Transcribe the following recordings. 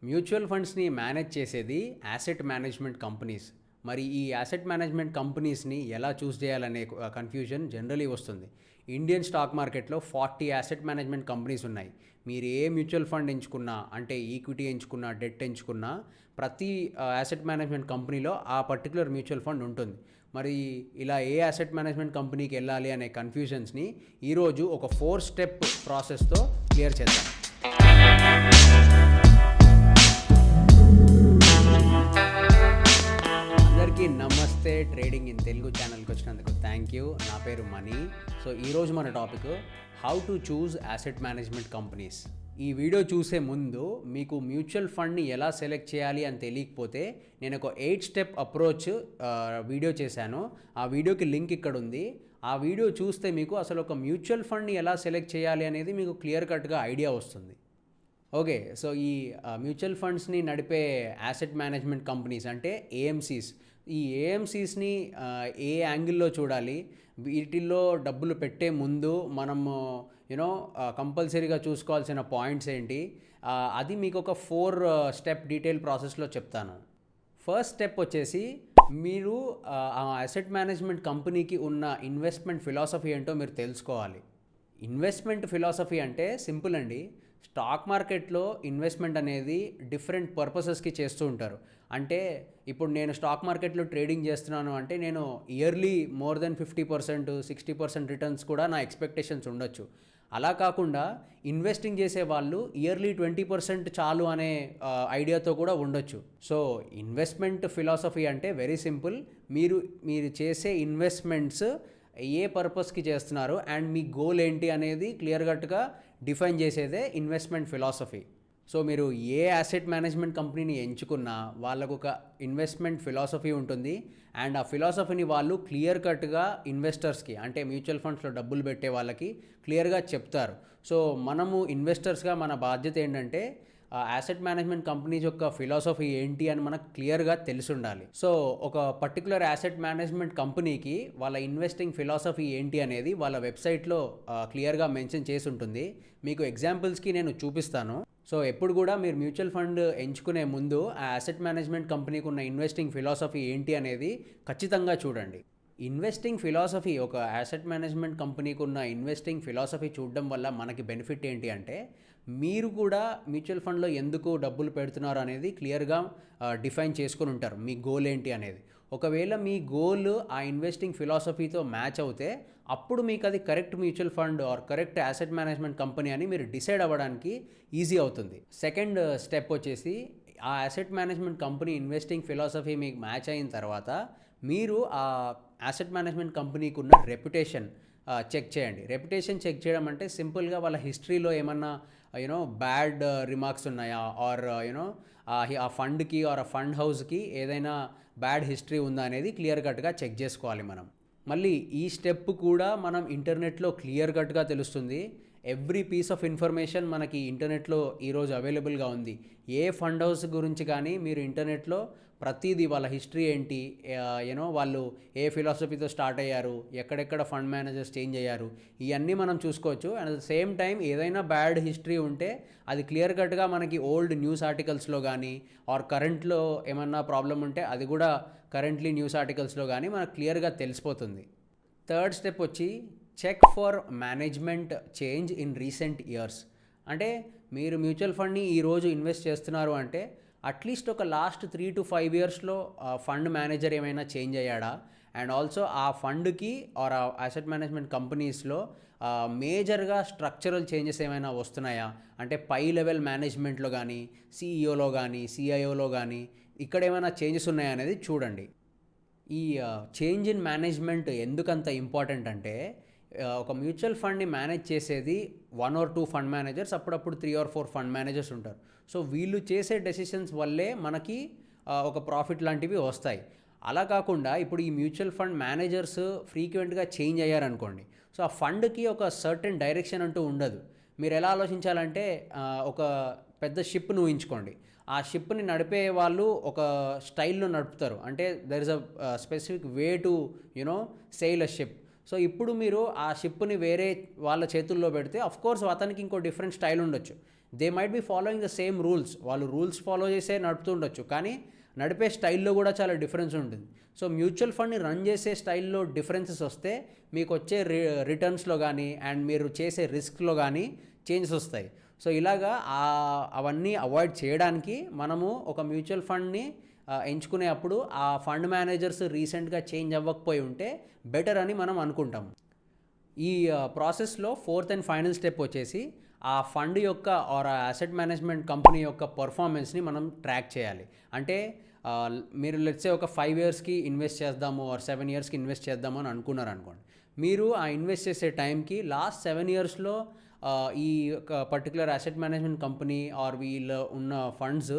Mutual ఫండ్స్ని manage చేసేది asset management companies. మరి ఈ యాసెట్ మేనేజ్మెంట్ కంపెనీస్ని ఎలా చూస్ చేయాలనే కన్ఫ్యూజన్ జనరలీ వస్తుంది. ఇండియన్ స్టాక్ మార్కెట్లో 40 యాసెట్ మేనేజ్మెంట్ కంపెనీస్ ఉన్నాయి. మీరు ఏ మ్యూచువల్ ఫండ్ ఎంచుకున్నా, అంటే ఈక్విటీ ఎంచుకున్నా, డెట్ ఎంచుకున్నా, ప్రతి యాసెట్ మేనేజ్మెంట్ కంపెనీలో ఆ పర్టికులర్ మ్యూచువల్ ఫండ్ ఉంటుంది. మరి ఇలా ఏ యాసెట్ మేనేజ్మెంట్ కంపెనీకి వెళ్ళాలి అనే కన్ఫ్యూజన్స్ని ఈరోజు ఒక 4 స్టెప్ ప్రాసెస్తో క్లియర్ చేద్దాం. అందరికీ నమస్తే. ట్రేడింగ్ ఇన్ తెలుగు ఛానల్కి వచ్చినందుకు థ్యాంక్ యూ. నా పేరు మనీ. సో ఈరోజు మన topic how to choose asset management companies. ఈ వీడియో చూసే ముందు మీకు మ్యూచువల్ ఫండ్ని ఎలా సెలెక్ట్ చేయాలి అని తెలియకపోతే నేను ఒక 8 స్టెప్ అప్రోచ్ వీడియో చేశాను. ఆ వీడియోకి లింక్ ఇక్కడ ఉంది. ఆ వీడియో చూస్తే మీకు అసలు ఒక మ్యూచువల్ ఫండ్ని ఎలా సెలెక్ట్ చేయాలి అనేది మీకు క్లియర్ కట్గా ఐడియా వస్తుంది. ఓకే, సో ఈ మ్యూచువల్ ఫండ్స్ని నడిపే యాసెట్ మేనేజ్మెంట్ కంపెనీస్ అంటే ఏఎంసీస్. ఈ ఏఎంసీస్ని ఏ యాంగిల్లో చూడాలి, వీటిల్లో డబ్బులు పెట్టే ముందు మనము కంపల్సరీగా చూసుకోవాల్సిన పాయింట్స్ ఏంటి, అది మీకు ఒక 4 స్టెప్ డీటెయిల్ ప్రాసెస్లో చెప్తాను. ఫస్ట్ స్టెప్ వచ్చేసి మీరు ఆ అసెట్ మేనేజ్మెంట్ కంపెనీకి ఉన్న ఇన్వెస్ట్మెంట్ ఫిలాసఫీ ఏంటో మీరు తెలుసుకోవాలి. ఇన్వెస్ట్మెంట్ ఫిలాసఫీ అంటే సింపుల్ అండి. స్టాక్ మార్కెట్లో ఇన్వెస్ట్మెంట్ అనేది డిఫరెంట్ పర్పసెస్కి చేస్తూ ఉంటారు. అంటే ఇప్పుడు నేను స్టాక్ మార్కెట్లో ట్రేడింగ్ చేస్తున్నాను అంటే నేను ఇయర్లీ మోర్ దెన్ 50%, 60% రిటర్న్స్ కూడా నా ఎక్స్పెక్టేషన్స్ ఉండొచ్చు. అలా కాకుండా ఇన్వెస్టింగ్ చేసే వాళ్ళు ఇయర్లీ 20% చాలు అనే ఐడియాతో కూడా ఉండొచ్చు. సో ఇన్వెస్ట్మెంట్ ఫిలాసఫీ అంటే వెరీ సింపుల్. మీరు చేసే ఇన్వెస్ట్మెంట్స్ ఏ పర్పస్కి చేస్తున్నారు అండ్ మీ గోల్ ఏంటి అనేది క్లియర్ కట్గా డిఫైన్ చేసేదే ఇన్వెస్ట్మెంట్ ఫిలాసఫీ. సో మీరు ఏ యాసెట్ మేనేజ్మెంట్ కంపెనీని ఎంచుకున్నా వాళ్ళకు ఒక ఇన్వెస్ట్మెంట్ ఫిలాసఫీ ఉంటుంది. అండ్ ఆ ఫిలాసఫీని వాళ్ళు క్లియర్ కట్గా ఇన్వెస్టర్స్కి, అంటే మ్యూచువల్ ఫండ్స్లో డబ్బులు పెట్టే వాళ్ళకి క్లియర్గా చెప్తారు. సో మనము ఇన్వెస్టర్స్గా మన బాధ్యత ఏంటంటే యాసెట్ మేనేజ్మెంట్ కంపెనీస్ యొక్క ఫిలాసఫీ ఏంటి అని మనకు క్లియర్గా తెలిసి ఉండాలి. సో ఒక పర్టికులర్ యాసెట్ మేనేజ్మెంట్ కంపెనీకి వాళ్ళ ఇన్వెస్టింగ్ ఫిలాసఫీ ఏంటి అనేది వాళ్ళ వెబ్సైట్లో క్లియర్గా మెన్షన్ చేసి ఉంటుంది. మీకు ఎగ్జాంపుల్స్కి నేను చూపిస్తాను. సో ఎప్పుడు కూడా మీరు మ్యూచువల్ ఫండ్ ఎంచుకునే ముందు ఆ యాసెట్ మేనేజ్మెంట్ కంపెనీకి ఉన్న ఇన్వెస్టింగ్ ఫిలాసఫీ ఏంటి అనేది ఖచ్చితంగా చూడండి. ఇన్వెస్టింగ్ ఫిలాసఫీ, ఒక యాసెట్ మేనేజ్మెంట్ కంపెనీకి ఉన్న ఇన్వెస్టింగ్ ఫిలాసఫీ చూడడం వల్ల మనకి బెనిఫిట్ ఏంటి అంటే, మీరు కూడా మ్యూచువల్ ఫండ్లో ఎందుకు డబ్బులు పెడుతున్నారు అనేది క్లియర్గా డిఫైన్ చేసుకుని ఉంటారు, మీ గోల్ ఏంటి అనేది. ఒకవేళ మీ గోల్ ఆ ఇన్వెస్టింగ్ ఫిలాసఫీతో మ్యాచ్ అవుతే అప్పుడు మీకు అది correct mutual fund are correct asset management company అని మీరు డిసైడ్ అవ్వడానికి ఈజీ అవుతుంది. సెకండ్ స్టెప్ వచ్చేసి ఆ asset management company investing philosophy మీకు మ్యాచ్ అయిన తర్వాత మీరు ఆ యాసెట్ మేనేజ్మెంట్ కంపెనీకి ఉన్న రెప్యుటేషన్ చెక్ చేయండి. రెప్యుటేషన్ చెక్ చేయడం అంటే సింపుల్గా వాళ్ళ హిస్టరీలో ఏమన్నా బ్యాడ్ రిమార్క్స్ ఉన్నాయా, ఆర్ ఆ ఫండ్కి ఆర్ ఆ ఫండ్ హౌస్కి ఏదైనా బ్యాడ్ హిస్టరీ ఉందా అనేది క్లియర్ కట్గా చెక్ చేసుకోవాలి మనం. మళ్ళీ ఈ స్టెప్ కూడా మనం ఇంటర్నెట్లో క్లియర్ కట్గా తెలుస్తుంది. ఎవ్రీ పీస్ ఆఫ్ ఇన్ఫర్మేషన్ మనకి ఇంటర్నెట్లో ఈరోజు అవైలబుల్గా ఉంది. ఏ ఫండ్ హౌస్ గురించి కానీ మీరు ఇంటర్నెట్లో ప్రతిదీ, వాళ్ళ హిస్టరీ ఏంటి, వాళ్ళు ఏ ఫిలాసఫీతో స్టార్ట్ అయ్యారు, ఎక్కడెక్కడ ఫండ్ మేనేజర్స్ చేంజ్ అయ్యారు, ఇవన్నీ మనం చూసుకోవచ్చు. And at the same time ఏదైనా బ్యాడ్ హిస్టరీ ఉంటే అది క్లియర్ కట్గా మనకి ఓల్డ్ న్యూస్ ఆర్టికల్స్లో కానీ ఆర్ కరెంట్లో ఏమన్నా ప్రాబ్లం ఉంటే అది కూడా కరెంట్లీ న్యూస్ ఆర్టికల్స్లో కానీ మనకు క్లియర్గా తెలిసిపోతుంది. థర్డ్ స్టెప్ వచ్చి check for management change in recent years. అంటే మీరు మ్యూచువల్ ఫండ్ని ఈరోజు ఇన్వెస్ట్ చేస్తున్నారు అంటే అట్లీస్ట్ ఒక లాస్ట్ 3 to 5 ఇయర్స్లో ఫండ్ మేనేజర్ ఏమైనా చేంజ్ అయ్యాడా, అండ్ ఆల్సో ఆ ఫండ్కి ఆర్ ఆ అసెట్ మేనేజ్మెంట్ కంపెనీస్లో మేజర్గా స్ట్రక్చరల్ చేంజెస్ ఏమైనా వస్తున్నాయా, అంటే పై లెవెల్ మేనేజ్మెంట్లో కానీ, సిఇఓలో కానీ, సిఐఓలో కానీ ఇక్కడ ఏమైనా చేంజెస్ ఉన్నాయా అనేది చూడండి. ఈ చేంజ్ ఇన్ మేనేజ్మెంట్ ఎందుకంత ఇంపార్టెంట్ అంటే, ఒక మ్యూచువల్ ఫండ్ని మేనేజ్ చేసేది 1 or 2 ఫండ్ మేనేజర్స్, అప్పుడప్పుడు 3 or 4 ఫండ్ మేనేజర్స్ ఉంటారు. సో వీళ్ళు చేసే డెసిషన్స్ వల్లే మనకి ఒక ప్రాఫిట్ లాంటివి వస్తాయి. అలా కాకుండా ఇప్పుడు ఈ మ్యూచువల్ ఫండ్ మేనేజర్స్ ఫ్రీక్వెంట్గా చేంజ్ అయ్యారనుకోండి, సో ఆ ఫండ్కి ఒక సర్టెన్ డైరెక్షన్ అంటూ ఉండదు. మీరు ఎలా ఆలోచించాలంటే, ఒక పెద్ద షిప్ను ఊహించుకోండి. ఆ షిప్ని నడిపే వాళ్ళు ఒక స్టైల్లో నడుపుతారు. అంటే there is a specific way to sail a ship. So ఇప్పుడు మీరు ఆ షిప్ని వేరే వాళ్ళ చేతుల్లో పెడితే అఫ్కోర్స్ అతనికి ఇంకో డిఫరెంట్ స్టైల్ ఉండొచ్చు. They might be following the same rules, వాళ్ళు రూల్స్ ఫాలో చేసే నడుపుతుండొచ్చు, కానీ నడిపే స్టైల్లో కూడా చాలా డిఫరెన్స్ ఉంటుంది. సో మ్యూచువల్ ఫండ్ని రన్ చేసే స్టైల్లో డిఫరెన్సెస్ వస్తే మీకు వచ్చే రిటర్న్స్లో కానీ అండ్ మీరు చేసే రిస్క్లో కానీ చేంజెస్ వస్తాయి. సో ఇలాగా అవన్నీ అవాయిడ్ చేయడానికి మనము ఒక మ్యూచువల్ ఫండ్ని ఎంచుకునే అప్పుడు ఆ ఫండ్ మేనేజర్స్ రీసెంట్గా చేంజ్ అవ్వకపోయి ఉంటే బెటర్ అని మనం అనుకుంటాం. ఈ ప్రాసెస్లో ఫోర్త్ అండ్ ఫైనల్ స్టెప్ వచ్చేసి ఆ ఫండ్ యొక్క ఆర్ అసెట్ మేనేజ్మెంట్ కంపెనీ యొక్క పర్ఫార్మెన్స్ని మనం ట్రాక్ చేయాలి. అంటే మీరు లెట్సే ఒక 5 yearsకి ఇన్వెస్ట్ చేద్దాము ఆర్ 7 yearsకి ఇన్వెస్ట్ చేద్దాము అని అనుకున్నారు అనుకోండి. మీరు ఆ ఇన్వెస్ట్ చేసే టైంకి లాస్ట్ 7 yearsలో ఈ particular asset management company or వీళ్ళు ఉన్న ఫండ్స్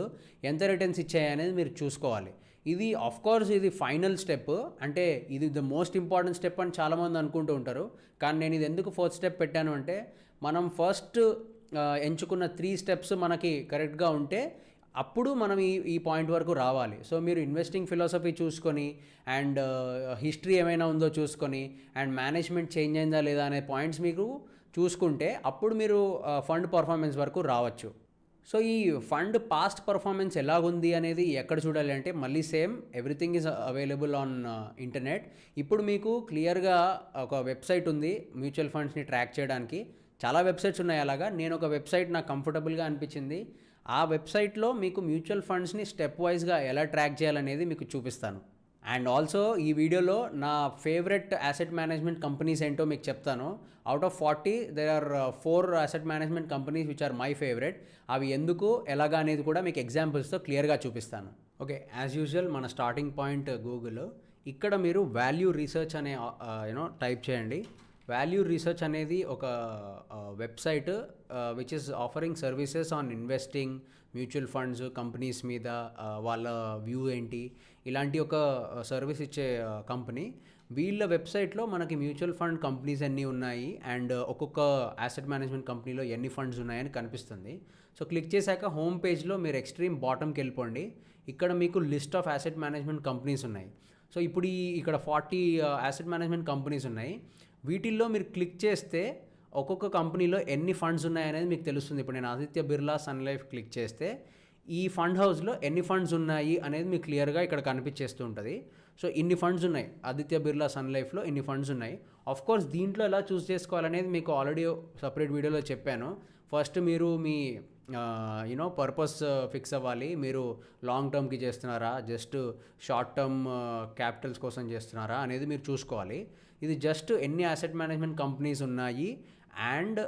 ఎంత రిటర్న్స్ ఇచ్చాయి అనేది మీరు చూసుకోవాలి. ఇది ఆఫ్కోర్స్ ఇది ఫైనల్ స్టెప్, అంటే ఇది ద మోస్ట్ ఇంపార్టెంట్ స్టెప్ అని చాలామంది అనుకుంటూ ఉంటారు. కానీ నేను ఇది ఎందుకు ఫోర్త్ స్టెప్ పెట్టాను అంటే, మనం ఫస్ట్ ఎంచుకున్న 3 steps మనకి కరెక్ట్గా ఉంటే అప్పుడు మనం ఈ పాయింట్ వరకు రావాలి. సో మీరు ఇన్వెస్టింగ్ ఫిలాసఫీ చూసుకొని అండ్ హిస్టరీ ఏమైనా ఉందో చూసుకొని అండ్ మేనేజ్మెంట్ చేంజ్ అయిందా లేదా అనే పాయింట్స్ మీకు చూసుకుంటే అప్పుడు మీరు ఫండ్ పర్ఫార్మెన్స్ వరకు రావచ్చు. సో ఈ ఫండ్ పాస్ట్ పర్ఫార్మెన్స్ ఎలాగుంది అనేది ఎక్కడ చూడాలి అంటే, మళ్ళీ same everything is available on internet. ఇప్పుడు మీకు క్లియర్గా ఒక వెబ్సైట్ ఉంది మ్యూచువల్ ఫండ్స్ని ట్రాక్ చేయడానికి. చాలా వెబ్సైట్స్ ఉన్నాయి అలాగా. నేను ఒక వెబ్సైట్ నాకు కంఫర్టబుల్గా అనిపించింది. ఆ వెబ్సైట్లో మీకు మ్యూచువల్ ఫండ్స్ని స్టెప్ వైజ్గా ఎలా ట్రాక్ చేయాలనేది మీకు చూపిస్తాను. అండ్ ఆల్సో ఈ వీడియోలో నా ఫేవరెట్ అసెట్ మేనేజ్మెంట్ కంపెనీస్ ఏంటో మీకు చెప్తాను. Out of 40 there are 4 asset management companies which are my favourite. అవి ఎందుకు ఎలాగా అనేది కూడా మీకు ఎగ్జాంపుల్స్తో క్లియర్గా చూపిస్తాను. ఓకే, యాజ్ యూజువల్ మన స్టార్టింగ్ పాయింట్ గూగుల్. ఇక్కడ మీరు వాల్యూ రీసెర్చ్ అనే టైప్ చేయండి. వాల్యూ రీసెర్చ్ అనేది ఒక website which is offering services on investing, mutual funds companies మీద వాళ్ళ వ్యూ ఏంటి, ఇలాంటి ఒక సర్వీస్ ఇచ్చే కంపెనీ. వీళ్ళ వెబ్సైట్లో మనకి మ్యూచువల్ ఫండ్ కంపెనీస్ ఎన్ని ఉన్నాయి అండ్ ఒక్కొక్క అసెట్ మేనేజ్మెంట్ కంపెనీలో ఎన్ని ఫండ్స్ ఉన్నాయని కనిపిస్తుంది. సో క్లిక్ చేశాక హోమ్ పేజ్లో మీరు ఎక్స్ట్రీమ్ బాటమ్కి వెళ్ళిపోండి. ఇక్కడ మీకు list of asset management companies ఉన్నాయి. సో ఇప్పుడు ఇక్కడ 40 అసెట్ మేనేజ్మెంట్ కంపెనీస్ ఉన్నాయి. వీటిల్లో మీరు క్లిక్ చేస్తే ఒక్కొక్క కంపెనీలో ఎన్ని ఫండ్స్ ఉన్నాయనేది మీకు తెలుస్తుంది. ఇప్పుడు నేను Aditya Birla Sun Life click చేస్తే ఈ ఫండ్ హౌస్లో ఎన్ని ఫండ్స్ ఉన్నాయి అనేది మీకు క్లియర్గా ఇక్కడ కనిపించేస్తూ ఉంటుంది. సో ఇన్ని ఫండ్స్ ఉన్నాయి, ఆదిత్య బిర్లా సన్ లైఫ్లో ఇన్ని ఫండ్స్ ఉన్నాయి. ఆఫ్కోర్స్ దీంట్లో ఎలా చూస్ చేసుకోవాలనేది మీకు ఆల్రెడీ సపరేట్ వీడియోలో చెప్పాను. ఫస్ట్ మీరు మీ పర్పస్ ఫిక్స్ అవ్వాలి. మీరు లాంగ్ టర్మ్కి చేస్తున్నారా, జస్ట్ షార్ట్ టర్మ్ క్యాపిటల్స్ కోసం చేస్తున్నారా అనేది మీరు చూసుకోవాలి. ఇది జస్ట్ ఎన్ని అసెట్ మేనేజ్మెంట్ కంపెనీస్ ఉన్నాయి అండ్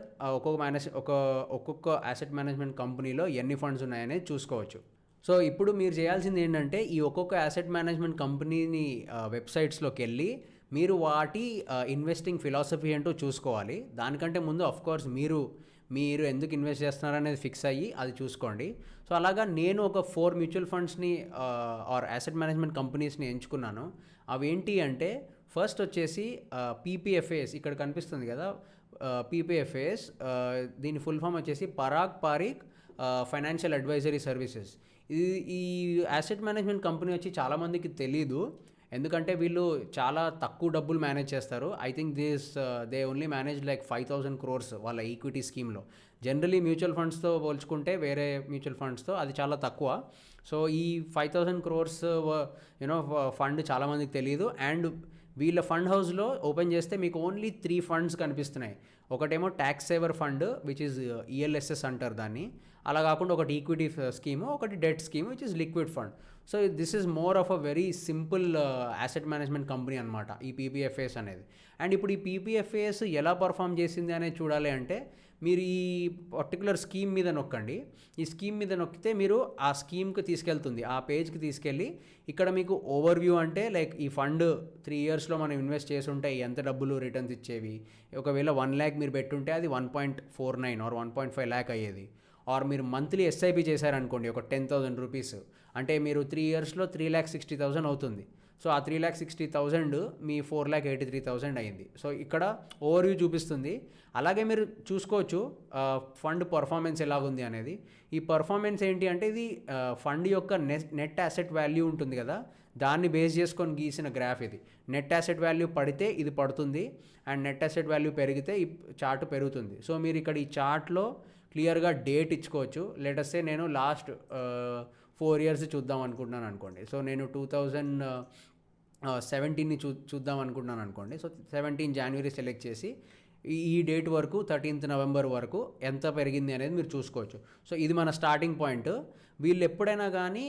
ఒక్కొక్క అసెట్ మేనేజ్మెంట్ కంపెనీలో ఎన్ని ఫండ్స్ ఉన్నాయనేది చూసుకోవచ్చు. సో ఇప్పుడు మీరు చేయాల్సింది ఏంటంటే, ఈ ఒక్కొక్క అసెట్ మేనేజ్మెంట్ కంపెనీని వెబ్సైట్స్లోకి వెళ్ళి మీరు వాటి ఇన్వెస్టింగ్ ఫిలాసఫీ ఏంటో చూసుకోవాలి. దానికంటే ముందు ఆఫ్కోర్స్ మీరు ఎందుకు ఇన్వెస్ట్ చేస్తున్నారు అనేది ఫిక్స్ అయ్యి అది చూసుకోండి. సో అలాగా నేను ఒక 4 మ్యూచువల్ ఫండ్స్ని ఆర్ అసెట్ మేనేజ్మెంట్ కంపెనీస్ని ఎంచుకున్నాను. అవేంటి అంటే, ఫస్ట్ వచ్చేసి పీపీఎఫ్ఏఎస్, ఇక్కడ కనిపిస్తుంది కదా పీపీఎఫ్ఏఎస్. దీని ఫుల్ ఫామ్ వచ్చేసి Parag Parikh financial advisory services. ఈ అసెట్ మేనేజ్మెంట్ కంపెనీ వచ్చి చాలామందికి తెలీదు, ఎందుకంటే వీళ్ళు చాలా తక్కువ డబ్బులు మేనేజ్ చేస్తారు. I think they only manage like 5,000 crores వాళ్ళ ఈక్విటీ స్కీమ్లో. జనరలీ మ్యూచువల్ ఫండ్స్తో పోల్చుకుంటే వేరే మ్యూచువల్ ఫండ్స్తో అది చాలా తక్కువ. సో ఈ 5,000 crores ఫండ్ చాలామందికి తెలియదు. అండ్ వీళ్ళ ఫండ్ హౌస్లో ఓపెన్ చేస్తే మీకు ఓన్లీ 3 funds కనిపిస్తున్నాయి. ఒకటేమో tax saver fund which is ELSS అంటారు దాన్ని. అలా కాకుండా ఒకటి ఈక్విటీ స్కీము, ఒకటి debt scheme which is liquid fund. So this is more of a very simple asset management company అనమాట ఈ పీపీఎఫ్ఏఎస్ అనేది. అండ్ ఇప్పుడు ఈ పీపీఎఫ్ఏఎస్ ఎలా పర్ఫామ్ చేసింది అనేది చూడాలి అంటే, మీరు ఈ పర్టికులర్ స్కీమ్ మీద నొక్కండి. ఈ స్కీమ్ మీద నొక్కితే మీరు ఆ స్కీమ్కి తీసుకెళ్తుంది, ఆ పేజ్కి తీసుకెళ్ళి ఇక్కడ మీకు ఓవర్వ్యూ అంటే లైక్ ఈ ఫండ్ 3 yearsలో మనం ఇన్వెస్ట్ చేసి ఉంటే ఎంత డబ్బులు రిటర్న్స్ ఇచ్చేవి. ఒకవేళ 1 lakh మీరు పెట్టుంటే అది 1.49 or 1.5 lakh అయ్యేది. ఆర్ మీరు మంత్లీ ఎస్ఐపి చేశారనుకోండి ఒక 10,000 rupees, అంటే మీరు 3 yearsలో 3,60,000 అవుతుంది. సో ఆ 3,60,000 మీ 4,83,000 అయింది. సో ఇక్కడ ఓవర్వ్యూ చూపిస్తుంది. అలాగే మీరు చూసుకోవచ్చు ఫండ్ పర్ఫార్మెన్స్ ఎలాగుంది అనేది. ఈ పర్ఫార్మెన్స్ ఏంటి అంటే, ఇది ఫండ్ యొక్క నెట్ అసెట్ వాల్యూ ఉంటుంది కదా, దాన్ని బేస్ చేసుకొని గీసిన గ్రాఫ్ ఇది. నెట్ అసెట్ వాల్యూ పడితే ఇది పడుతుంది అండ్ నెట్ అసెట్ వాల్యూ పెరిగితే ఈ చార్ట్ పెరుగుతుంది. సో మీరు ఇక్కడ ఈ చార్ట్లో క్లియర్గా డేట్ ఇచ్చుకోవచ్చు. లెటర్సే నేను లాస్ట్ 4 years చూద్దాం అనుకుంటున్నాను అనుకోండి. సో నేను 2017ని చూద్దాం అనుకుంటున్నాను అనుకోండి. సో 17 January సెలెక్ట్ చేసి ఈ డేట్ వరకు 13th November వరకు ఎంత పెరిగింది అనేది మీరు చూసుకోవచ్చు. సో ఇది మన స్టార్టింగ్ పాయింట్. వీళ్ళు ఎప్పుడైనా కానీ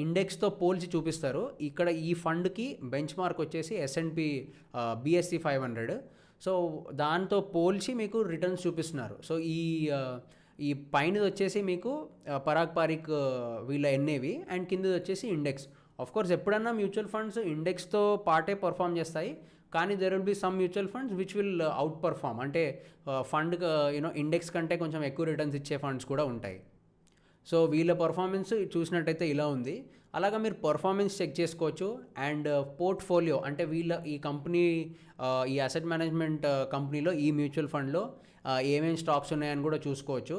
ఇండెక్స్తో పోల్చి చూపిస్తారు. ఇక్కడ ఈ ఫండ్కి బెంచ్ మార్క్ వచ్చేసి S&P BSE 500. సో దాంతో పోల్చి మీకు రిటర్న్స్ చూపిస్తున్నారు. సో ఈ పైనది వచ్చేసి మీకు పరాగ్ పారిక్ వీళ్ళ ఎన్ఏవి అండ్ కిందది వచ్చేసి ఇండెక్స్. ఆఫ్ కోర్స్ ఎప్పుడన్నా మ్యూచువల్ ఫండ్స్ ఇండెక్స్తో పాటే పర్ఫామ్ చేస్తాయి, కానీ there will be some mutual funds which will out perform, అంటే ఫండ్ ఇండెక్స్ కంటే కొంచెం ఎక్కువ రిటర్న్స్ ఇచ్చే ఫండ్స్ కూడా ఉంటాయి. సో వీళ్ళ పర్ఫార్మెన్స్ చూసినట్టయితే ఇలా ఉంది. అలాగా మీరు పర్ఫార్మెన్స్ చెక్ చేసుకోవచ్చు. అండ్ పోర్ట్ఫోలియో అంటే ఈ కంపెనీ ఈ అసెట్ మేనేజ్మెంట్ కంపెనీలో ఈ మ్యూచువల్ ఫండ్లో ఏమేమి స్టాక్స్ ఉన్నాయని కూడా చూసుకోవచ్చు.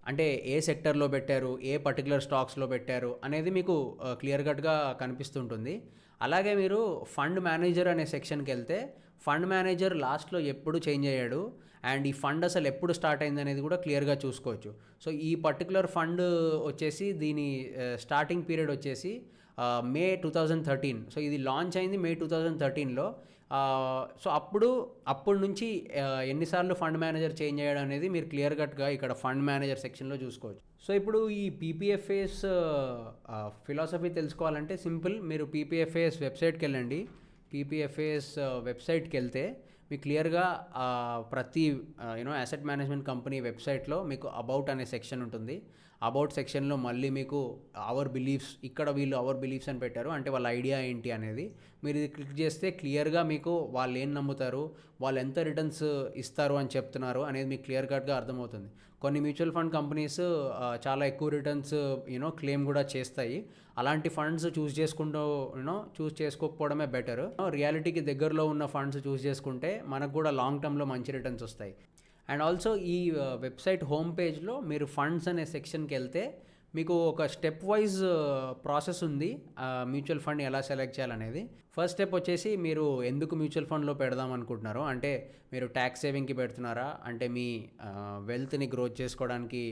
అంటే ఏ సెక్టర్లో పెట్టారు, ఏ పర్టికులర్ స్టాక్స్లో పెట్టారు అనేది మీకు క్లియర్ కట్గా కనిపిస్తుంటుంది. అలాగే మీరు ఫండ్ మేనేజర్ అనే సెక్షన్కి వెళ్తే ఫండ్ మేనేజర్ లాస్ట్లో ఎప్పుడు చేంజ్ అయ్యాడు అండ్ ఈ ఫండ్ అసలు ఎప్పుడు స్టార్ట్ అయింది అనేది కూడా క్లియర్గా చూసుకోవచ్చు. సో ఈ పర్టికులర్ ఫండ్ వచ్చేసి దీని స్టార్టింగ్ పీరియడ్ వచ్చేసి May 2013. సో ఇది లాంచ్ అయింది May 2013లో. సో అప్పటి నుంచి ఎన్నిసార్లు ఫండ్ మేనేజర్ చేంజ్ అయ్యాడు అనేది మీరు క్లియర్ కట్గా ఇక్కడ ఫండ్ మేనేజర్ సెక్షన్లో చూసుకోవచ్చు. సో ఇప్పుడు ఈ PPFAS ఫిలాసఫీ తెలుసుకోవాలంటే సింపుల్, మీరు PPFAS వెబ్సైట్కి వెళ్ళండి. PPFAS వెబ్సైట్కి వెళ్తే మీకు క్లియర్గా ప్రతి అసెట్ మేనేజ్మెంట్ కంపెనీ వెబ్సైట్లో మీకు అబౌట్ అనే సెక్షన్ ఉంటుంది. అబౌట్ సెక్షన్లో మళ్ళీ మీకు అవర్ బిలీఫ్స్, ఇక్కడ వీళ్ళు అవర్ బిలీఫ్స్ అని పెట్టారు, అంటే వాళ్ళ ఐడియా ఏంటి అనేది మీరు ఇది క్లిక్ చేస్తే క్లియర్గా మీకు వాళ్ళు ఏం నమ్ముతారు, వాళ్ళు ఎంత రిటర్న్స్ ఇస్తారు అని చెప్తున్నారు అనేది మీకు క్లియర్ కట్గా అర్థమవుతుంది. కొన్ని మ్యూచువల్ ఫండ్ కంపెనీస్ చాలా ఎక్కువ రిటర్న్స్ క్లెయిమ్ కూడా చేస్తాయి. అలాంటి ఫండ్స్ చూస్ చేసుకోకపోవడమే బెటర్. రియాలిటీకి దగ్గరలో ఉన్న ఫండ్స్ చూస్ చేసుకుంటే మనకు కూడా లాంగ్ టర్మ్లో మంచి రిటర్న్స్ వస్తాయి. అండ్ ఆల్సో ఈ వెబ్సైట్ హోమ్ పేజ్లో మీరు ఫండ్స్ అనే సెక్షన్కి వెళ్తే మీకు ఒక స్టెప్ వైజ్ ప్రాసెస్ ఉంది మ్యూచువల్ ఫండ్ ఎలా సెలెక్ట్ చేయాలనేది. ఫస్ట్ స్టెప్ వచ్చేసి మీరు ఎందుకు మ్యూచువల్ ఫండ్లో పెడదాం అనుకుంటున్నారు, అంటే మీరు ట్యాక్స్ సేవింగ్కి పెడుతున్నారా, అంటే మీ వెల్త్ని గ్రోత్ చేసుకోవడానికి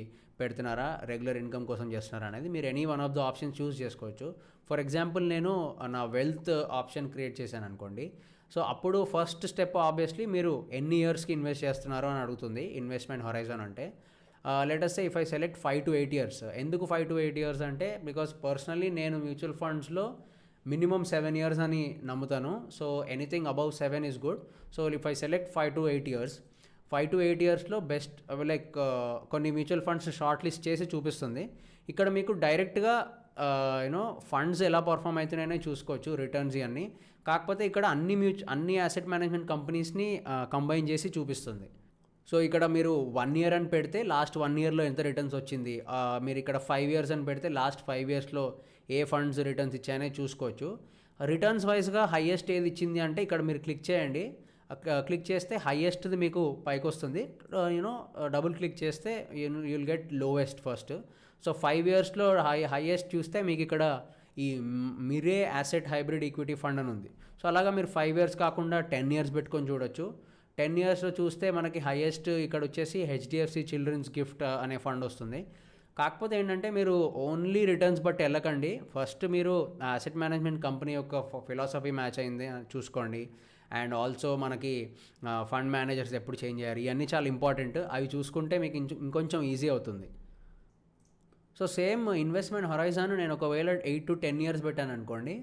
పెడుతున్నారా, రెగ్యులర్ ఇన్కమ్ కోసం చేస్తున్నారా అనేది మీరు any one of the options choose చేసుకోవచ్చు. ఫర్ ఎగ్జాంపుల్ నేను నా వెల్త్ ఆప్షన్ క్రియేట్ చేశాను అనుకోండి. సో అప్పుడు ఫస్ట్ స్టెప్ ఆబ్వియస్లీ మీరు ఎన్ని ఇయర్స్కి ఇన్వెస్ట్ చేస్తున్నారో అని అడుగుతుంది ఇన్వెస్ట్మెంట్ హొరైజన్ అంటే. Let say if I select 5 to 8 years. ఎందుకు 5 to 8 years అంటే బికాస్ పర్సనలీ నేను మ్యూచువల్ ఫండ్స్లో మినిమం 7 years అని నమ్ముతాను. So anything above 7 is good. So if I select 5 to 8 years, 5 to 8 yearsలో బెస్ట్ కొన్ని మ్యూచువల్ ఫండ్స్ షార్ట్ లిస్ట్ చేసి చూపిస్తుంది. ఇక్కడ మీకు డైరెక్ట్గా ఫండ్స్ ఎలా పర్ఫామ్ అవుతున్నాయని చూసుకోవచ్చు, రిటర్న్స్ ఇవన్నీ. కాకపోతే ఇక్కడ అన్ని అసెట్ మేనేజ్మెంట్ కంపెనీస్ని కంబైన్ చేసి చూపిస్తుంది. సో ఇక్కడ మీరు 1 year అని పెడితే లాస్ట్ 1 yearలో ఎంత రిటర్న్స్ వచ్చింది, మీరు ఇక్కడ 5 years అని పెడితే లాస్ట్ 5 yearsలో ఏ ఫండ్స్ రిటర్న్స్ ఇచ్చాయనే చూసుకోవచ్చు. రిటర్న్స్ వైజ్గా హైయెస్ట్ ఏది ఇచ్చింది అంటే ఇక్కడ మీరు క్లిక్ చేయండి. క్లిక్ చేస్తే హైయెస్ట్ది మీకు పైకి వస్తుంది. డబుల్ క్లిక్ చేస్తే you'll get lowest first. So 5 yearsలో హైయెస్ట్ చూస్తే మీకు ఇక్కడ ఈ Mirae Asset hybrid equity fund అని ఉంది. సో అలాగా మీరు 5 years కాకుండా 10 years పెట్టుకొని చూడొచ్చు. 10 yearsలో చూస్తే మనకి హైయెస్ట్ ఇక్కడ వచ్చేసి HDFC చిల్డ్రన్స్ గిఫ్ట్ అనే ఫండ్ వస్తుంది. కాకపోతే ఏంటంటే మీరు ఓన్లీ రిటర్న్స్ బట్టి వెళ్ళకండి. ఫస్ట్ మీరు అసెట్ మేనేజ్మెంట్ కంపెనీ యొక్క ఫిలాసఫీ మ్యాచ్ అయింది చూసుకోండి. అండ్ ఆల్సో మనకి ఫండ్ మేనేజర్స్ ఎప్పుడు చేంజ్ అయ్యారు, ఇవన్నీ చాలా ఇంపార్టెంట్. అవి చూసుకుంటే మీకు ఇంకొంచెం ఈజీ అవుతుంది. సో సేమ్ ఇన్వెస్ట్మెంట్ హొరైజన్ నేను ఒకవేళ 8 to 10 years పెట్టాను అనుకోండి.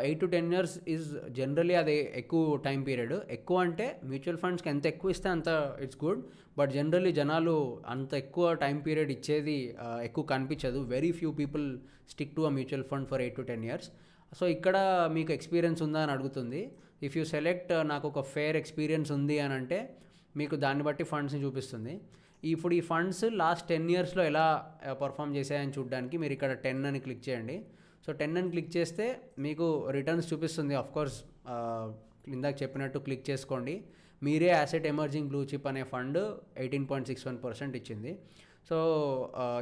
8 to 10 years ఈజ్ జనరలీ అది ఎక్కువ టైం పీరియడ్. ఎక్కువ అంటే మ్యూచువల్ ఫండ్స్కి ఎంత ఎక్కువ ఇస్తే అంత ఇట్స్ గుడ్. బట్ జనరలీ జనాలు అంత ఎక్కువ టైం పీరియడ్ ఇచ్చేది ఎక్కువ కనిపించదు. Very few people stick to a mutual fund for 8 to 10 years. So ఇక్కడ మీకు ఎక్స్పీరియన్స్ ఉందా అని అడుగుతుంది. ఇఫ్ యూ సెలెక్ట్ నాకు ఒక ఫేర్ ఎక్స్పీరియన్స్ ఉంది అని అంటే మీకు దాన్ని బట్టి ఫండ్స్ని చూపిస్తుంది. ఇప్పుడు ఈ ఫండ్స్ లాస్ట్ 10 yearsలో ఎలా పర్ఫామ్ చేశాయని చూడడానికి మీరు ఇక్కడ 10 అని క్లిక్ చేయండి. సో 10 అని క్లిక్ చేస్తే మీకు రిటర్న్స్ చూపిస్తుంది. ఆఫ్కోర్స్ ఇందాక చెప్పినట్టు క్లిక్ చేసుకోండి. మీరే అసెట్ ఎమర్జింగ్ బ్లూ చిప్ అనే ఫండ్ 18.61% ఇచ్చింది. సో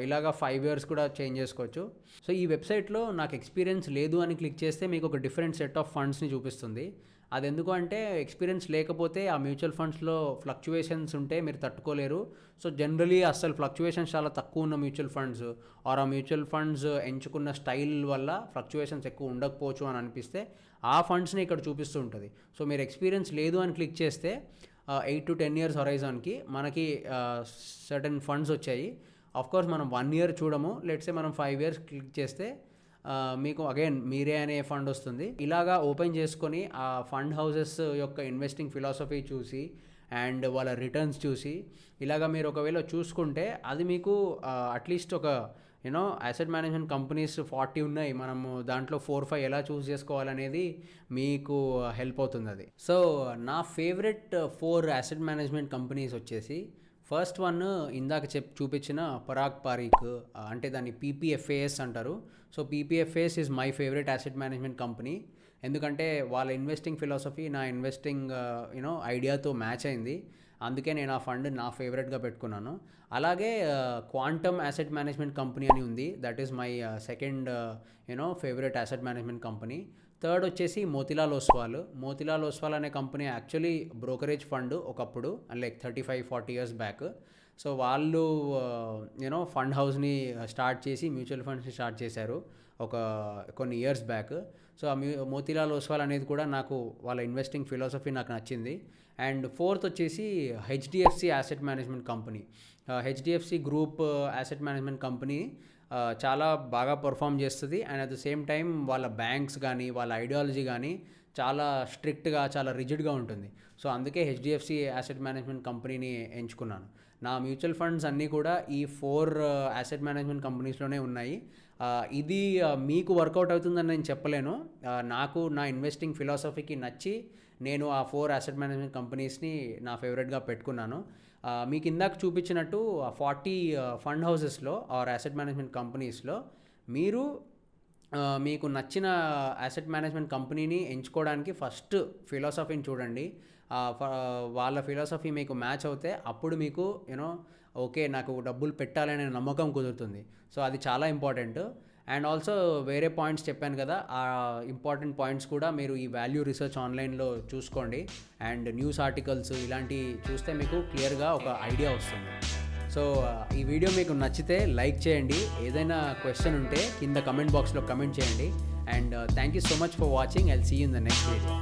ఇలాగా 5 years కూడా చేంజ్ చేసుకోవచ్చు. సో ఈ వెబ్సైట్లో నాకు ఎక్స్పీరియన్స్ లేదు అని క్లిక్ చేస్తే మీకు ఒక డిఫరెంట్ సెట్ ఆఫ్ ఫండ్స్ని చూపిస్తుంది. అది ఎందుకు అంటే ఎక్స్పీరియన్స్ లేకపోతే ఆ మ్యూచువల్ ఫండ్స్లో ఫ్లక్చువేషన్స్ ఉంటే మీరు తట్టుకోలేరు. సో జనరలీ అసలు ఫ్లక్చువేషన్స్ చాలా తక్కువ ఉన్న మ్యూచువల్ ఫండ్స్ ఆర్ ఆ మ్యూచువల్ ఫండ్స్ ఎంచుకున్న స్టైల్ వల్ల ఫ్లక్చువేషన్స్ ఎక్కువ ఉండకపోవచ్చు అని అనిపిస్తే ఆ ఫండ్స్ని ఇక్కడ చూపిస్తూ ఉంటుంది. సో మీరు ఎక్స్పీరియన్స్ లేదు అని క్లిక్ చేస్తే 8 to 10 years హొరైజాన్కి మనకి సర్టెన్ ఫండ్స్ వచ్చాయి. ఆఫ్కోర్స్ మనం 1 year చూడము, లెట్సే మనం 5 years క్లిక్ చేస్తే మీకు అగైన్ మీరే అనే ఫండ్ వస్తుంది. ఇలాగా ఓపెన్ చేసుకొని ఆ ఫండ్ హౌసెస్ యొక్క ఇన్వెస్టింగ్ ఫిలాసఫీ చూసి అండ్ వాళ్ళ రిటర్న్స్ చూసి ఇలాగా మీరు ఒకవేళ చూసుకుంటే అది మీకు అట్లీస్ట్ ఒక అసెట్ మేనేజ్మెంట్ కంపెనీస్ 40 ఉన్నాయి, మనము దాంట్లో 4-5 ఎలా చూస్ చేసుకోవాలనేది మీకు హెల్ప్ అవుతుంది అది. సో నా ఫేవరెట్ 4 అసెట్ మేనేజ్మెంట్ కంపెనీస్ వచ్చేసి ఫస్ట్ వన్ ఇందాక చూపించిన పరాగ్ పారీక్, అంటే దాన్ని PPFAS అంటారు. So PPFAS is my favourite asset management company. ఎందుకంటే వాళ్ళ ఇన్వెస్టింగ్ ఫిలాసఫీ నా ఇన్వెస్టింగ్ ఐడియాతో మ్యాచ్ అయింది. అందుకే నేను ఆ ఫండ్ నా ఫేవరెట్గా పెట్టుకున్నాను. అలాగే క్వాంటమ్ అసెట్ మేనేజ్మెంట్ కంపెనీ అని ఉంది, that is my second favourite asset management company. Third వచ్చేసి మోతిలాల్ ఓస్వాల్ అనే కంపెనీ యాక్చువల్లీ బ్రోకరేజ్ ఫండ్ ఒకప్పుడు, లైక్ 35-40 years బ్యాక్. సో వాళ్ళు ఫండ్ హౌస్ని స్టార్ట్ చేసి మ్యూచువల్ ఫండ్స్ని స్టార్ట్ చేశారు కొన్ని ఇయర్స్ బ్యాక్. సో ఆ మోతిలాల్ ఓస్వాల్ అనేది కూడా నాకు వాళ్ళ ఇన్వెస్టింగ్ ఫిలాసఫీ నాకు నచ్చింది. అండ్ ఫోర్త్ వచ్చేసి HDFC asset management company. HDFC group asset management company చాలా బాగా పర్ఫామ్ చేస్తుంది. And at the same time వాళ్ళ బ్యాంక్స్ కానీ వాళ్ళ ఐడియాలజీ కానీ చాలా స్ట్రిక్ట్గా చాలా రిజిడ్గా ఉంటుంది. సో అందుకే HDFC అసెట్ మేనేజ్మెంట్ కంపెనీని ఎంచుకున్నాను. నా మ్యూచువల్ ఫండ్స్ అన్నీ కూడా ఈ 4 అసెట్ మేనేజ్మెంట్ కంపెనీస్లోనే ఉన్నాయి. ఇది మీకు వర్కౌట్ అవుతుందని నేను చెప్పలేను. నాకు నా ఇన్వెస్టింగ్ ఫిలాసఫీకి నచ్చి నేను ఆ 4 అసెట్ మేనేజ్మెంట్ కంపెనీస్ని నా ఫేవరెట్గా పెట్టుకున్నాను. మీకు ఇందాక చూపించినట్టు 40 ఫండ్ హౌసెస్లో ఆర్ అసెట్ మేనేజ్మెంట్ కంపెనీస్లో మీరు మీకు నచ్చిన అసెట్ మేనేజ్మెంట్ కంపెనీని ఎంచుకోవడానికి ఫస్ట్ ఫిలాసఫీని చూడండి. వాళ్ళ ఫిలాసఫీ మీకు మ్యాచ్ అవుతే అప్పుడు మీకు ఓకే నాకు డబ్బులు పెట్టాలనే నమ్మకం కుదురుతుంది. సో అది చాలా ఇంపార్టెంట్. అండ్ ఆల్సో వేరే పాయింట్స్ చెప్పాను కదా, ఆ ఇంపార్టెంట్ పాయింట్స్ కూడా మీరు ఈ వాల్యూ రీసెర్చ్ ఆన్లైన్లో చూసుకోండి. అండ్ న్యూస్ ఆర్టికల్స్ ఇలాంటివి చూస్తే మీకు క్లియర్గా ఒక ఐడియా వస్తుంది. సో ఈ వీడియో మీకు నచ్చితే లైక్ చేయండి, ఏదైనా క్వశ్చన్ ఉంటే కింద కమెంట్ బాక్స్లో కమెంట్ చేయండి. And thank you so much for watching. I'll see you in the next video.